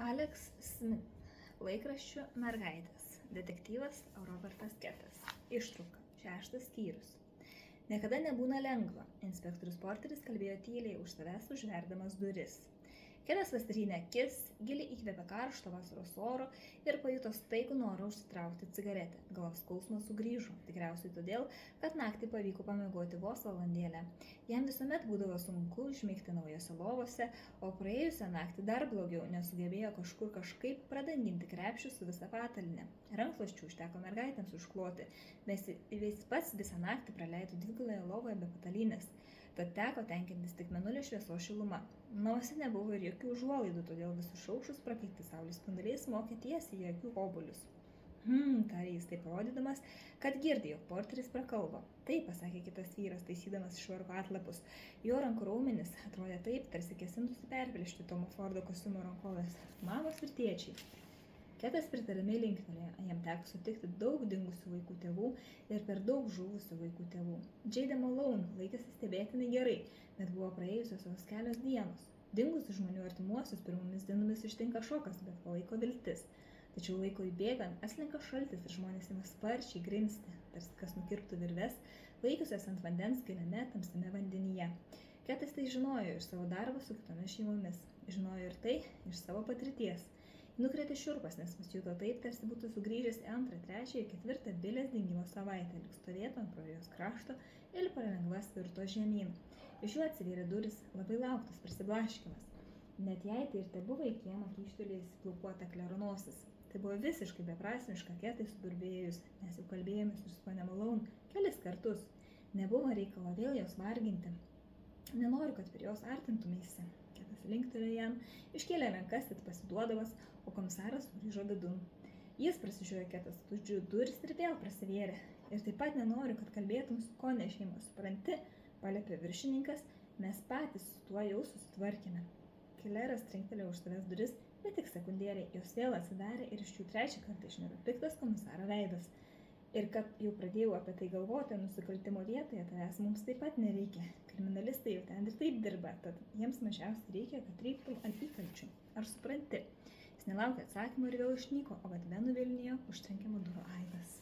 Alex Smith. Laikraščių mergaitės. Detektyvas Robertas Ketas. Ištrauka. 6 skyrius. Niekada nebūna lengva. Inspektorius Porteris kalbėjo tyliai už savęs užverdamas duris. Ketas pastrynė akis, giliai įkvėpė karšto vasaros oro ir pajuto staigų norą užsitraukti cigaretę. Galvos skausmas sugrįžo, tikriausiai todėl, kad naktį pavyko pamiegoti vos valandėlę. Jam visuomet būdavo sunku užmigti naujose lovose, o praėjusią naktį dar blogiau, nesugebėjo kažkaip pradanginti krepšių su visa patalynė. Rankšluosčių užteko mergaitėms užkloti, nes jis pats visą naktį praleido dviguboje lovoje be patalynės. Tad teko tenkintis tik mėnulio šviesos šiluma. Namuose nebuvo ir jokių užuolaidų, todėl visus šaušus prakaiti saulės spinduliai smokė tiesiai į akių obuolius. Tarė jis taip parodydamas, kad girdi, jog Porteris prakalbo. Taip, pasakė kitas vyras, taisydamas švarko atlapus. Jo rankų raumenys atrodė taip, tarsi kėsintųsi perplėšti Tomo Fordo kostiumo rankovės. Mamos ir tėčiai. Ketas pritaramiai linktelėjo, jam teko sutikti daug dingusių vaikų tėvų ir per daug žuvusių vaikų tėvų. Jade Malone laikėsi stebėtinai gerai, bet buvo praėjusios vos kelios dienos. Dingusių žmonių artimuosius pirmomis dienomis ištinka šokas, bet palaiko viltis. Tačiau laikui bėgant atslenka šaltis ir žmonės ima sparčiai grimzti, tarsi kas nukirptų virves, laikiusias ant vandens giliame tamsiame vandenyje. Ketas tai žinojo iš savo darbo su kitomis šeimomis, žinojo ir tai iš savo patirties. Nukrėtė šiurpas, nes pasijuto taip, tarsi būtų sugrįžęs į 2., 3. ir 4. Bilės dingimo savaitę, lyg stovėtų ant prajos krašto ir palengva svirto žemyn. Iš jų atsivėrė duris, labai lauktas prasiblaškymas. Net jei tai ir tebuvo į kiemą kyštelėjusi plaukuota kleronosis. Tai buvo visiškai beprasmiška Ketai suburbėjus, nes jau kalbėjomės su ponia Malone kelis kartus. Nebuvo reikalo vėl jos varginti. Nenoriu, kad prie jos artintumeisi. Ketas linktelėjo jam, iškėlė rankas, it pasiduodamas, o komisaras sugrįžo vidun. Jis prasižiojo Ketas už duris ir vėl prasivėrė. Ir taip pat nenoriu, kad kalbėtum su Kone šeima, supranti, paliepė viršininkas, mes patys su tuo jau susitvarkėme. Kileras trinktelėjo už savęs duris, bet tik sekundėlė, jos vėl atsidarė ir iš jų 3. kartą išniro piktas komisaro veidas. Ir kad jau pradėjau apie tai galvoti, nusikaltimo vietoje tavęs mums taip pat nereikia. Kriminalistai jau ten ir taip dirba, tad jiems mažiausiai reikia, kad reiktum ant įkalčių. Ar supranti? Jis nelaukė atsakymų ir vėl išnyko, o gatve nuvilnijo užtrenkiamo durų aidas.